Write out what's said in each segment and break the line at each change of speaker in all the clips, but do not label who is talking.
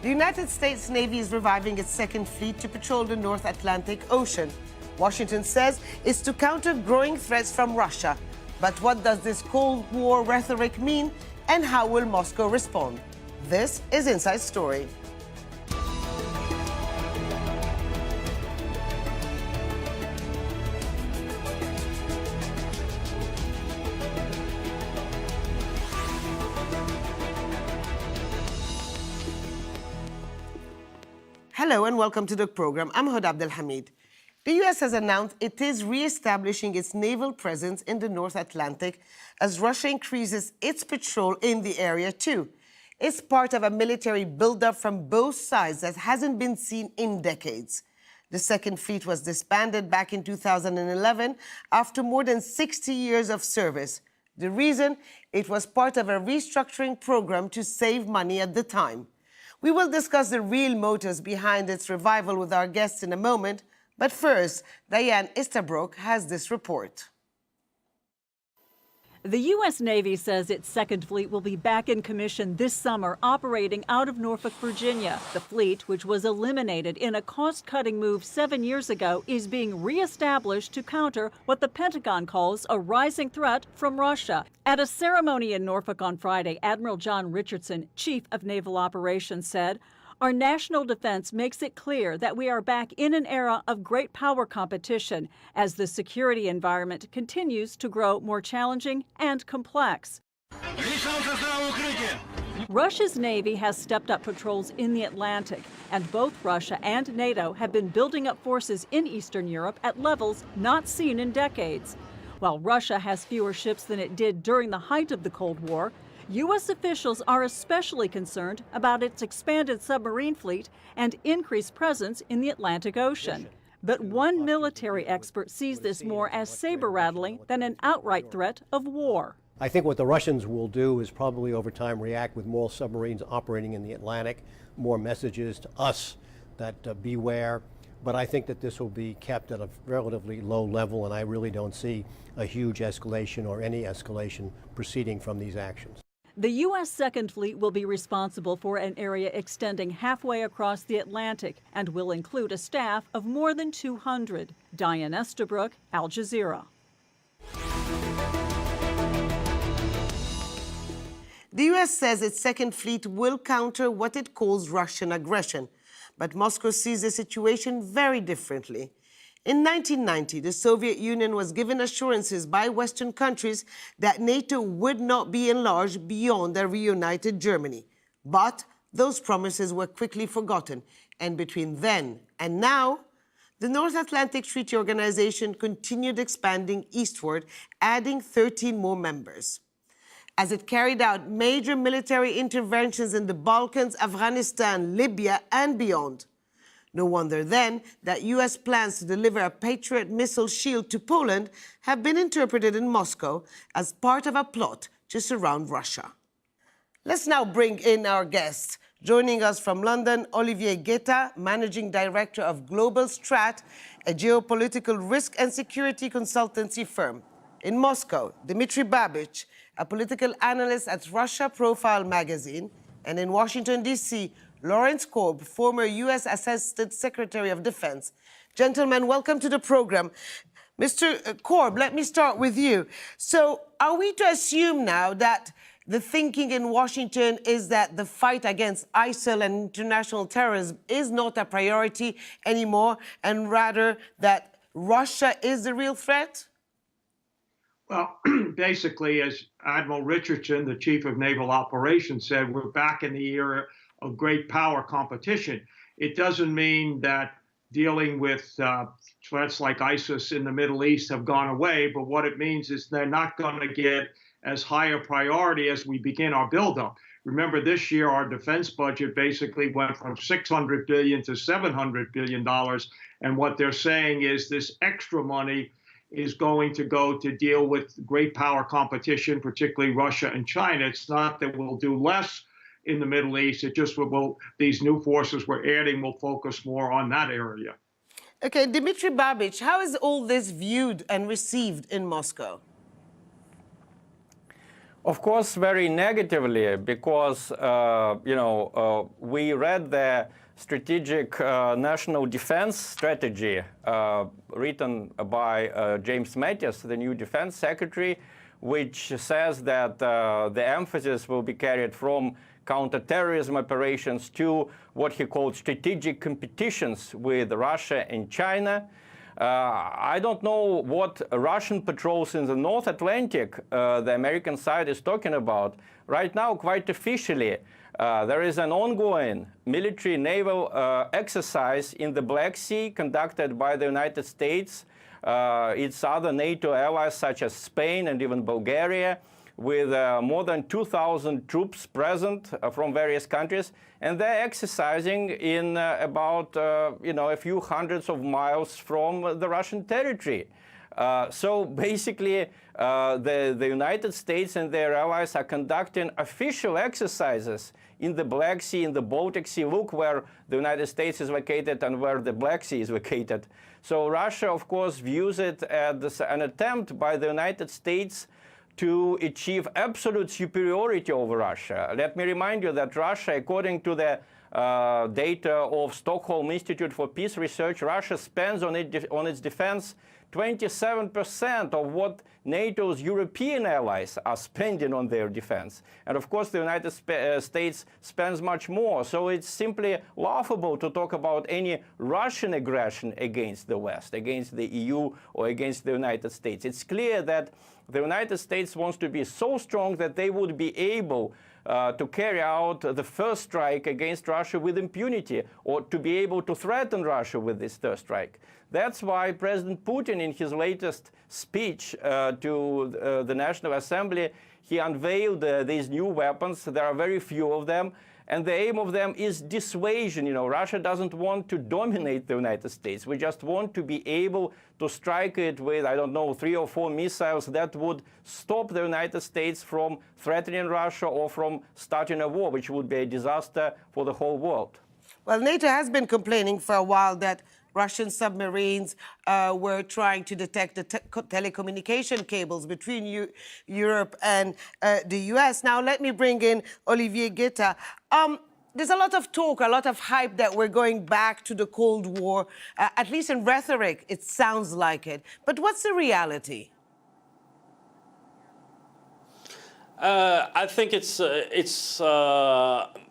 The United States Navy is reviving its second fleet to patrol the North Atlantic Ocean. Washington says it's to counter growing threats from Russia. But what does this Cold War rhetoric mean, and how will Moscow respond? This is Inside Story. Hello and welcome to the program. I'm Hoda Abdelhamid. The U.S. has announced it is re-establishing its naval presence in the North Atlantic as Russia increases its patrol in the area too. It's part of a military buildup from both sides that hasn't been seen in decades. The Second Fleet was disbanded back in 2011 after more than 60 years of service. The reason? It was part of a restructuring program to save money at the time. We will discuss the real motives behind its revival with our guests in a moment, but first, Diane Easterbrook has this report.
The U.S. Navy says its Second Fleet will be back in commission this summer, operating out of Norfolk, Virginia. The fleet, which was eliminated in a cost-cutting move 7 years ago, is being reestablished to counter what the Pentagon calls a rising threat from Russia. At a ceremony in Norfolk on Friday, Admiral John Richardson, Chief of Naval Operations, said, "Our national defense makes it clear that we are back in an era of great power competition as the security environment continues to grow more challenging and complex." Russia's Navy has stepped up patrols in the Atlantic, and both Russia and NATO have been building up forces in Eastern Europe at levels not seen in decades. While Russia has fewer ships than it did during the height of the Cold War, U.S. officials are especially concerned about its expanded submarine fleet and increased presence in the Atlantic Ocean. But one military expert sees this more as saber-rattling than an outright threat of war.
I think what the Russians will do is probably over time react with more submarines operating in the Atlantic, more messages to us that beware. But I think that this will be kept at a relatively low level, and I really don't see a huge escalation or any escalation proceeding from these actions.
The U.S. Second Fleet will be responsible for an area extending halfway across the Atlantic and will include a staff of more than 200. Diane Easterbrook, Al Jazeera.
The U.S. says its Second Fleet will counter what it calls Russian aggression, but Moscow sees the situation very differently. In 1990, the Soviet Union was given assurances by Western countries that NATO would not be enlarged beyond a reunited Germany. But those promises were quickly forgotten, and between then and now, the North Atlantic Treaty Organization continued expanding eastward, adding 13 more members. As it carried out major military interventions in the Balkans, Afghanistan, Libya, and beyond. No wonder then that U.S. plans to deliver a Patriot missile shield to Poland have been interpreted in Moscow as part of a plot to surround Russia. Let's now bring in our guests. Joining us from London, Olivier Guetta, Managing Director of Global Strat, a geopolitical risk and security consultancy firm. In Moscow, Dmitry Babich, a political analyst at Russia Profile magazine. And in Washington, D.C., Lawrence Korb, former U.S. Assistant Secretary of Defense. Gentlemen, welcome to the program. Mr. Korb, let me start with you. So are we to assume now that the thinking in Washington is that the fight against ISIL and international terrorism is not a priority anymore, and rather that Russia is the real threat?
Well, basically, as Admiral Richardson, the Chief of Naval Operations, said, we're back in the era of great power competition. It doesn't mean that dealing with threats like ISIS in the Middle East have gone away, but what it means is they're not going to get as high a priority as we begin our buildup. Remember, this year, our defense budget basically went from $600 billion to $700 billion. And what they're saying is this extra money is going to go to deal with great power competition, particularly Russia and China. It's not that we'll do less in the Middle East. It just will, these new forces we're adding will focus more on that area.
Okay, Dmitry Babich, how is all this viewed and received in Moscow?
Of course, very negatively, because we read the strategic national defense strategy written by James Mattis, the new defense secretary, which says that the emphasis will be carried from counterterrorism operations to what he called strategic competitions with Russia and China. I don't know what Russian patrols in the North Atlantic the American side is talking about. Right now, quite officially, there is an ongoing military naval exercise in the Black Sea conducted by the United States, its other NATO allies such as Spain and even Bulgaria, with more than 2,000 troops present from various countries, and they're exercising in about a few hundreds of miles from the Russian territory. So basically, the United States and their allies are conducting official exercises in the Black Sea, in the Baltic Sea. Look where the United States is located and where the Black Sea is located. So Russia, of course, views it as an attempt by the United States to achieve absolute superiority over Russia. Let me remind you that Russia, according to the data of Stockholm Institute for Peace Research, Russia spends on its defense 27% of what NATO's European allies are spending on their defense. And of course, the United States spends much more. So it's simply laughable to talk about any Russian aggression against the West, against the EU, or against the United States. It's clear that the United States wants to be so strong that they would be able to carry out the first strike against Russia with impunity, or to be able to threaten Russia with this first strike. That's why President Putin, in his latest speech to the National Assembly, he unveiled these new weapons. There are very few of them. And the aim of them is dissuasion. Russia doesn't want to dominate the United States. We just want to be able to strike it with, 3 or 4 missiles that would stop the United States from threatening Russia or from starting a war, which would be a disaster for the whole world.
Well, NATO has been complaining for a while that Russian submarines were trying to detect the telecommunication cables between Europe and the US. Now, let me bring in Olivier Guetta. There's a lot of talk, a lot of hype that we're going back to the Cold War. At least in rhetoric, it sounds like it. But what's the reality?
I think it's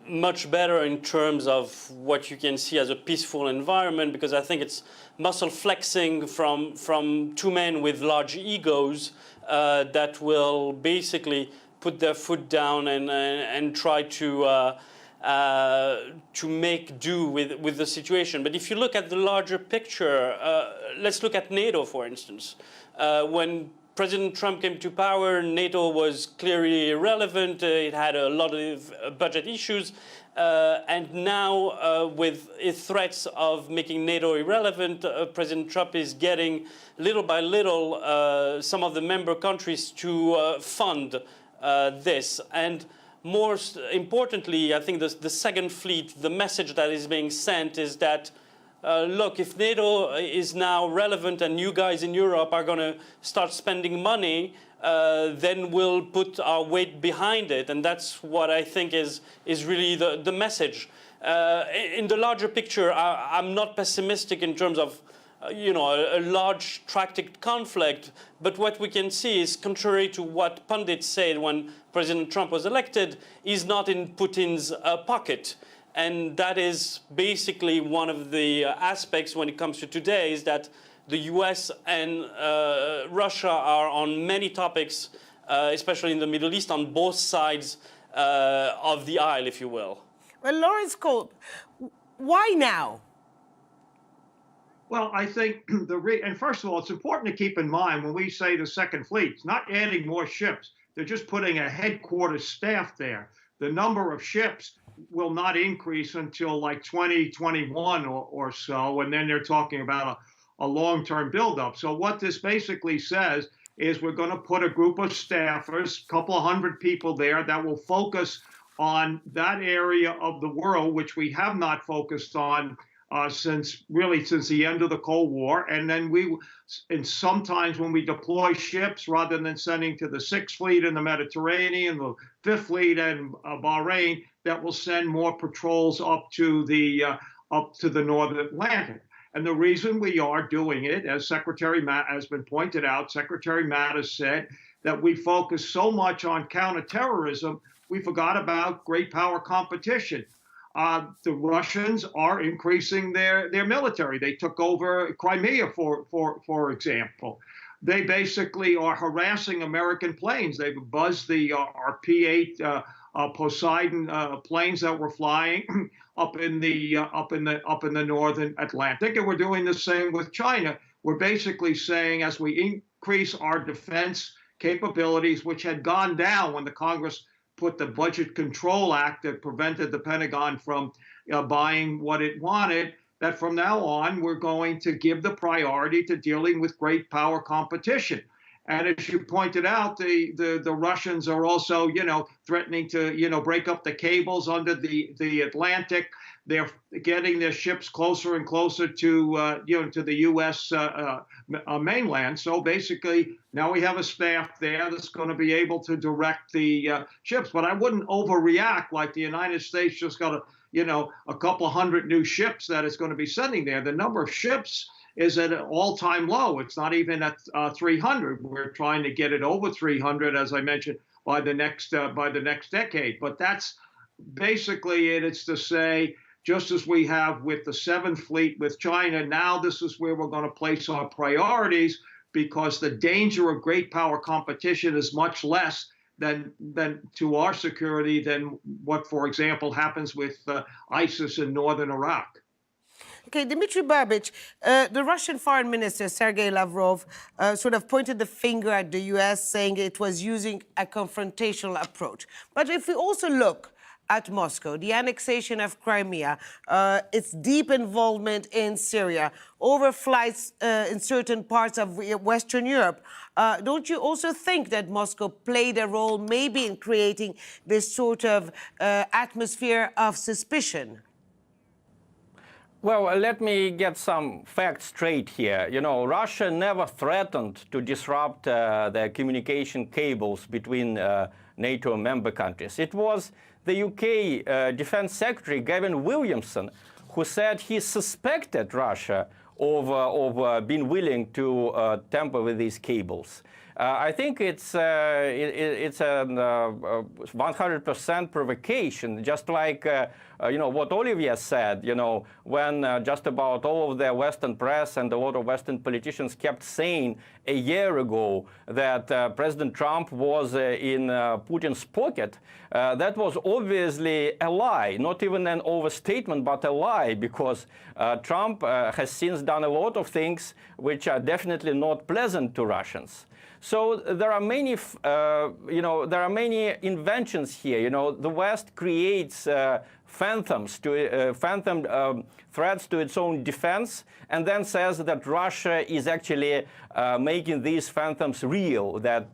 much better in terms of what you can see as a peaceful environment, because I think it's muscle flexing from two men with large egos that will basically put their foot down and try to make do with the situation. But if you look at the larger picture, let's look at NATO, for instance. When President Trump came to power, NATO was clearly irrelevant. It had a lot of budget issues. And now, with its threats of making NATO irrelevant, President Trump is getting, little by little, some of the member countries to fund this. And more importantly, I think the Second Fleet, the message that is being sent is that look, if NATO is now relevant and you guys in Europe are going to start spending money, then we'll put our weight behind it. And that's what I think is really the message. In the larger picture, I'm not pessimistic in terms of a large tractic conflict. But what we can see is, contrary to what pundits said when President Trump was elected, is not in Putin's pocket. And that is basically one of the aspects when it comes to today, is that the US and Russia are on many topics, especially in the Middle East, on both sides of the aisle, if you will.
Well, Lawrence Kolb, why now?
Well, I think and first of all, it's important to keep in mind when we say the Second Fleet, it's not adding more ships. They're just putting a headquarters staff there. The number of ships will not increase until like 2021 or so, and then they're talking about a long-term buildup. So what this basically says is we're going to put a group of staffers, a couple of hundred people there that will focus on that area of the world, which we have not focused on since the end of the Cold War. And then sometimes when we deploy ships, rather than sending to the Sixth Fleet in the Mediterranean, the Fifth Fleet and Bahrain, that will send more patrols up to the Northern Atlantic. And the reason we are doing it, as Secretary Matt has been pointed out, Secretary Mattis said that we focus so much on counterterrorism, we forgot about great power competition. The Russians are increasing their military. They took over Crimea, for example. They basically are harassing American planes. They've buzzed our P-8 Poseidon planes that were flying up in the northern Atlantic, and we're doing the same with China. We're basically saying, as we increase our defense capabilities, which had gone down when the Congress put the Budget Control Act that prevented the Pentagon from buying what it wanted, that from now on we're going to give the priority to dealing with great power competition. And as you pointed out, the Russians are also, threatening to, break up the cables under the Atlantic. They're getting their ships closer and closer to, to the U.S. Mainland. So basically, now we have a staff there that's going to be able to direct the ships. But I wouldn't overreact like the United States just got a couple hundred new ships that it's going to be sending there. The number of ships is at an all-time low. It's not even at 300. We're trying to get it over 300, as I mentioned, by the next decade. But that's basically it. It's to say, just as we have with the Seventh Fleet with China, now this is where we're going to place our priorities, because the danger of great power competition is much less than to our security than what, for example, happens with ISIS in northern Iraq.
Okay, Dmitry Babich, the Russian Foreign Minister, Sergei Lavrov, sort of pointed the finger at the U.S., saying it was using a confrontational approach. But if we also look at Moscow, the annexation of Crimea, its deep involvement in Syria, overflights in certain parts of Western Europe, don't you also think that Moscow played a role maybe in creating this sort of atmosphere of suspicion?
Well, let me get some facts straight here. Russia never threatened to disrupt the communication cables between NATO member countries. It was the UK Defense Secretary, Gavin Williamson, who said he suspected Russia of being willing to tamper with these cables. I think it's a 100% provocation, just like what Olivier said, when just about all of the Western press and a lot of Western politicians kept saying a year ago that President Trump was in Putin's pocket. That was obviously a lie, not even an overstatement, but a lie, because Trump has since done a lot of things which are definitely not pleasant to Russians. So there are many, inventions here. The West creates phantom threats to its own defense, and then says that Russia is actually making these phantoms real, that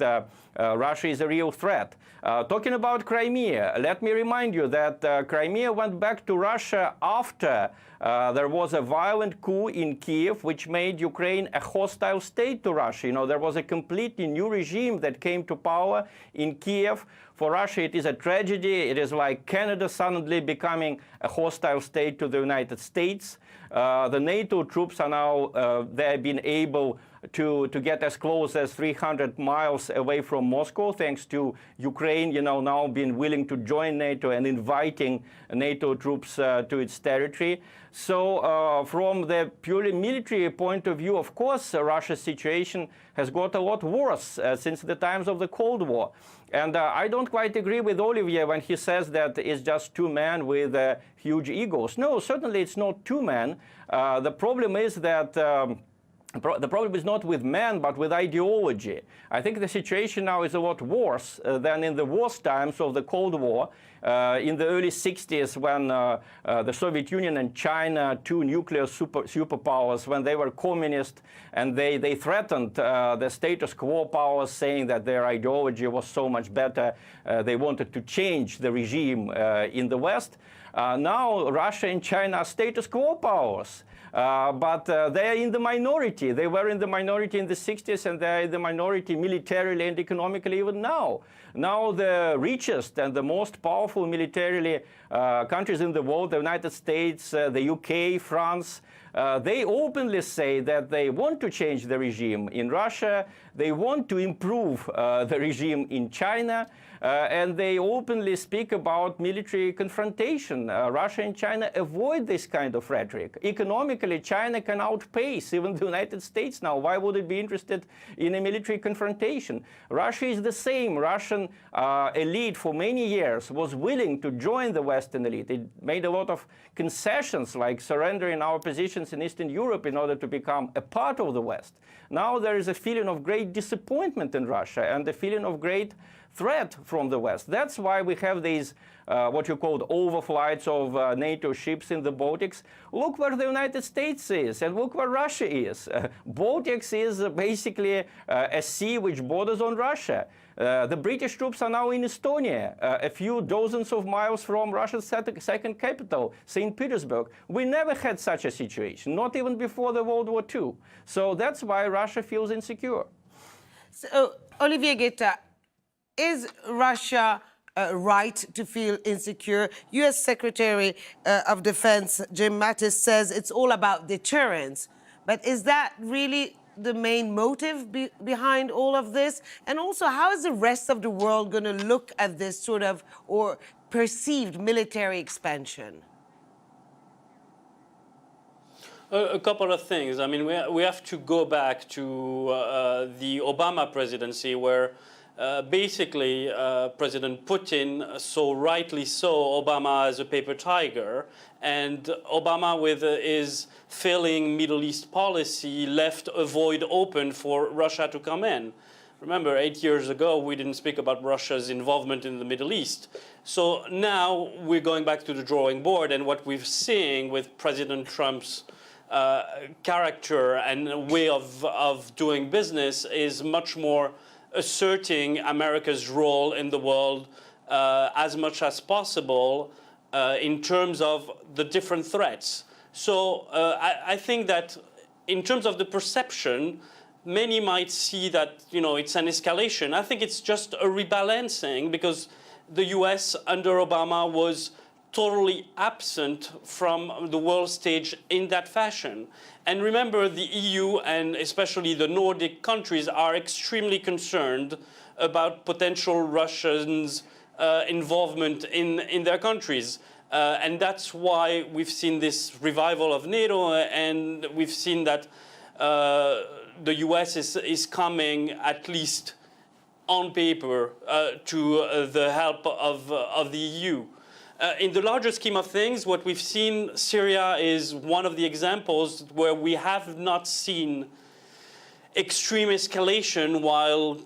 Russia is a real threat. Talking about Crimea, let me remind you that Crimea went back to Russia after there was a violent coup in Kiev, which made Ukraine a hostile state to Russia. There was a completely new regime that came to power in Kiev. For Russia, it is a tragedy. It is like Canada suddenly becoming a hostile state to the United States. The NATO troops are now, they've been able to get as close as 300 miles away from Moscow, thanks to Ukraine, now being willing to join NATO and inviting NATO troops to its territory. So from the purely military point of view, of course, Russia's situation has got a lot worse since the times of the Cold War. And I don't quite agree with Olivier when he says that it's just two men with huge egos. No, certainly it's not two men. The problem is that The problem is not with men, but with ideology. I think the situation now is a lot worse than in the worst times of the Cold War. In the early 60s, when the Soviet Union and China, two nuclear superpowers, when they were communist and they threatened the status quo powers, saying that their ideology was so much better, they wanted to change the regime in the West. Now Russia and China are status quo powers. But they are in the minority. They were in the minority in the 60s, and they are in the minority militarily and economically even now. Now the richest and the most powerful militarily countries in the world, the United States, the UK, France, they openly say that they want to change the regime in Russia, they want to improve the regime in China, and they openly speak about military confrontation. Russia and China avoid this kind of rhetoric. Economically, China can outpace even the United States now. Why would it be interested in a military confrontation? Russia is the same. Russian elite for many years was willing to join the Western elite. It made a lot of concessions, like surrendering our positions in Eastern Europe in order to become a part of the West. Now there is a feeling of great disappointment in Russia and a feeling of great threat from the West. That's why we have these, what you call overflights of NATO ships in the Baltics. Look where the United States is, and look where Russia is. Baltics is basically a sea which borders on Russia. The British troops are now in Estonia, a few dozens of miles from Russia's second capital, St. Petersburg. We never had such a situation, not even before the World War II. So that's why Russia feels insecure.
So, Olivier Guetta, is Russia right to feel insecure? U.S. Secretary of Defense Jim Mattis says it's all about deterrence. But is that really the main motive behind all of this? And also, how is the rest of the world going to look at this sort of or perceived military expansion?
A couple of things. I mean, we have to go back to the Obama presidency, where basically President Putin, so rightly so, Obama as a paper tiger, and Obama with his failing Middle East policy left a void open for Russia to come in. Remember, 8 years ago, we didn't speak about Russia's involvement in the Middle East. So now we're going back to the drawing board, and what we're seeing with President Trump's character and way of doing business is much more asserting America's role in the world as much as possible in terms of the different threats. So I think that in terms of the perception, many might see that, you know, it's an escalation. I think it's just a rebalancing, because the US under Obama was totally absent from the world stage in that fashion. And remember, the EU and especially the Nordic countries are extremely concerned about potential Russians' involvement in their countries. And that's why we've seen this revival of NATO, and we've seen that the US is coming, at least on paper, to the help of the EU. In the larger scheme of things, what we've seen, Syria is one of the examples where we have not seen extreme escalation, while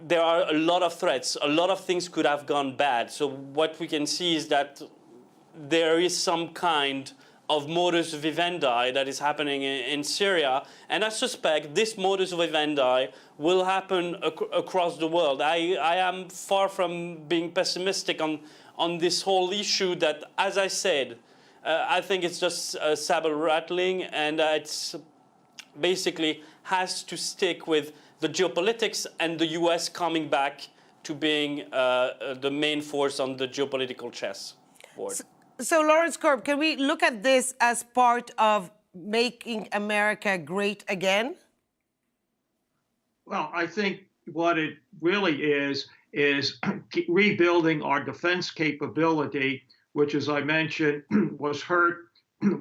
there are a lot of threats. A lot of things could have gone bad. So what we can see is that there is some kind of modus vivendi that is happening in Syria. And I suspect this modus vivendi will happen across the world. I am far from being pessimistic on this whole issue that, as I said, I think it's just saber rattling, and it's basically has to stick with the geopolitics and the US coming back to being the main force on the geopolitical chessboard.
So Lawrence Korb, can we look at this as part of making America great again?
Well, I think what it really is rebuilding our defense capability, which, as I mentioned, was hurt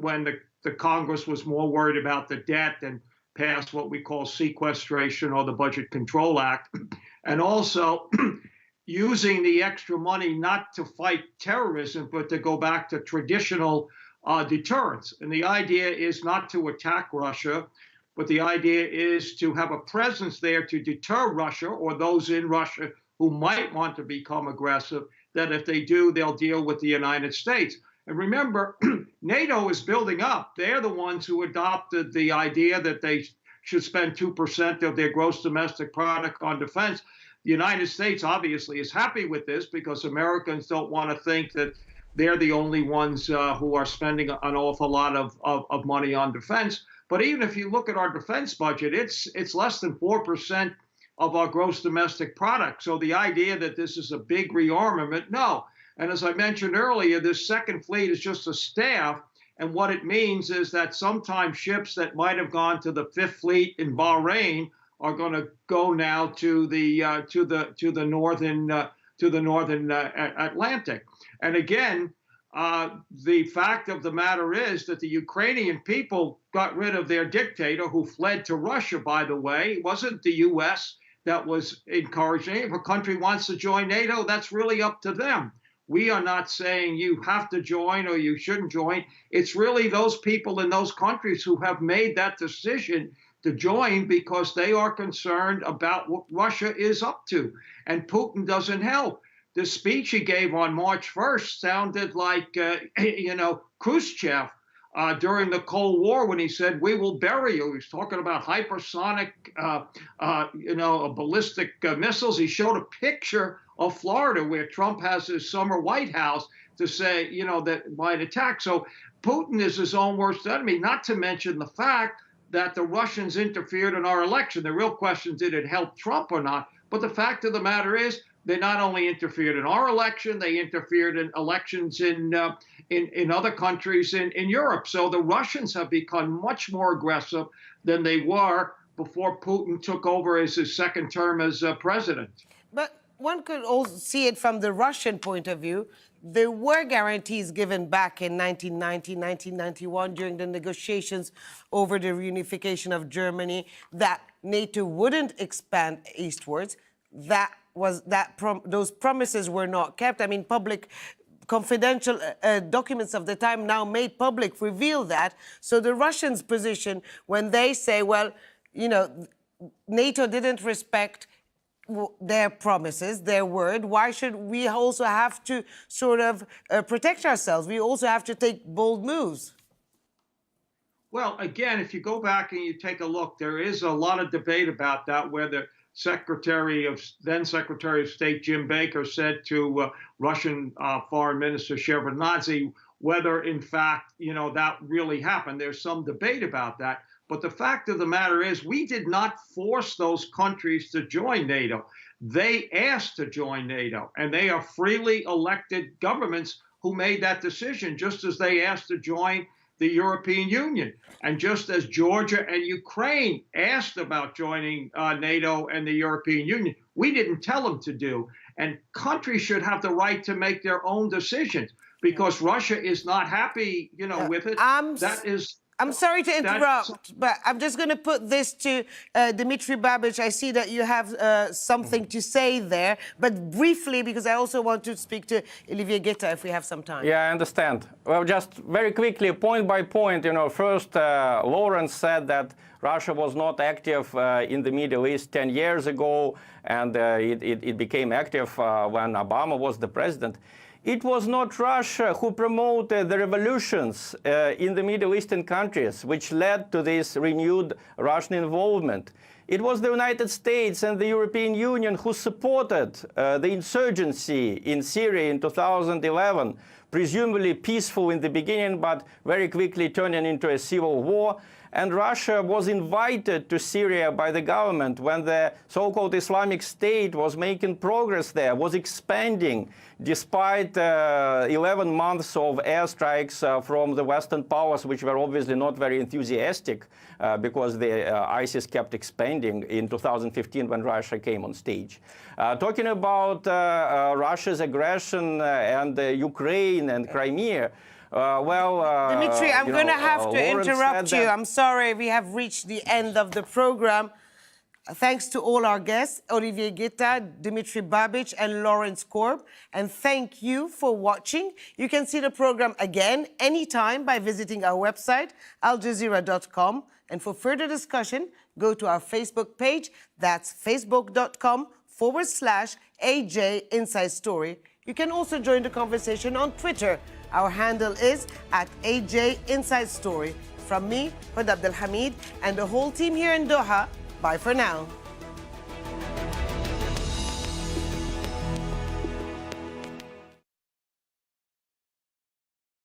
when the Congress was more worried about the debt and passed what we call sequestration or the Budget Control Act, and also using the extra money not to fight terrorism, but to go back to traditional deterrence. And the idea is not to attack Russia, but the idea is to have a presence there to deter Russia or those in Russia who might want to become aggressive, that if they do, they'll deal with the United States. And remember, NATO is building up. They're the ones who adopted the idea that they should spend 2% of their gross domestic product on defense. The United States obviously is happy with this because Americans don't want to think that they're the only ones who are spending an awful lot of money on defense. But even if you look at our defense budget, it's less than 4% of our gross domestic product. So the idea that this is a big rearmament, no. And as I mentioned earlier, this second fleet is just a staff. And what it means is that sometimes ships that might have gone to the Fifth Fleet in Bahrain are going to go now to the northern Atlantic. And again, the fact of the matter is that the Ukrainian people got rid of their dictator, who fled to Russia, by the way. It wasn't the U.S. that was encouraging. If a country wants to join NATO, that's really up to them. We are not saying you have to join or you shouldn't join. It's really those people in those countries who have made that decision to join because they are concerned about what Russia is up to. And Putin doesn't help. The speech he gave on March 1st sounded like, Khrushchev during the Cold War when he said, "We will bury you." He was talking about hypersonic, ballistic missiles. He showed a picture of Florida where Trump has his summer White House to say, that might attack. So Putin is his own worst enemy, not to mention the fact that the Russians interfered in our election. The real question, did it help Trump or not? But the fact of the matter is, they not only interfered in our election, they interfered in elections in other countries in Europe. So the Russians have become much more aggressive than they were before Putin took over as his second term as president.
But one could also see it from the Russian point of view. There were guarantees given back in 1990, 1991 during the negotiations over the reunification of Germany that NATO wouldn't expand eastwards. Those promises were not kept. I mean, public confidential documents of the time now made public reveal that. So the Russians' position when they say, well, NATO didn't respect their promises, their word, why should we also have to sort of protect ourselves? We also have to take bold moves.
Well, again, if you go back and you take a look, there is a lot of debate about that, where the then Secretary of State Jim Baker said to Russian Foreign Minister Shevardnadze whether, in fact, that really happened. There's some debate about that. But the fact of the matter is, we did not force those countries to join NATO. They asked to join NATO, and they are freely elected governments who made that decision, just as they asked to join the European Union. And just as Georgia and Ukraine asked about joining NATO and the European Union, we didn't tell them to do. And countries should have the right to make their own decisions, because Russia is not happy, with it. I'm
sorry to interrupt, but I'm just going to put this to Dmitry Babich. I see that you have something to say there, but briefly, because I also want to speak to Olivier Guetta if we have some time.
Yeah, I understand. Well, just very quickly, point by point, first, Lawrence said that Russia was not active in the Middle East 10 years ago, and it became active when Obama was the president. It was not Russia who promoted the revolutions in the Middle Eastern countries, which led to this renewed Russian involvement. It was the United States and the European Union who supported the insurgency in Syria in 2011, presumably peaceful in the beginning, but very quickly turning into a civil war. And Russia was invited to Syria by the government when the so-called Islamic State was making progress there, was expanding, despite 11 months of airstrikes from the Western powers, which were obviously not very enthusiastic because the ISIS kept expanding in 2015 when Russia came on stage. Talking about Russia's aggression and Ukraine and Crimea,
Dmitry, I'm going to have to interrupt you. I'm sorry, we have reached the end of the program. Thanks to all our guests, Olivier Guetta, Dmitry Babich, and Lawrence Korb. And thank you for watching. You can see the program again anytime by visiting our website, aljazeera.com. And for further discussion, go to our Facebook page. That's facebook.com/AJ Inside Story. You can also join the conversation on Twitter. Our handle is @AJ Inside Story. From me, Huda Abdelhamid, and the whole team here in Doha, bye for now.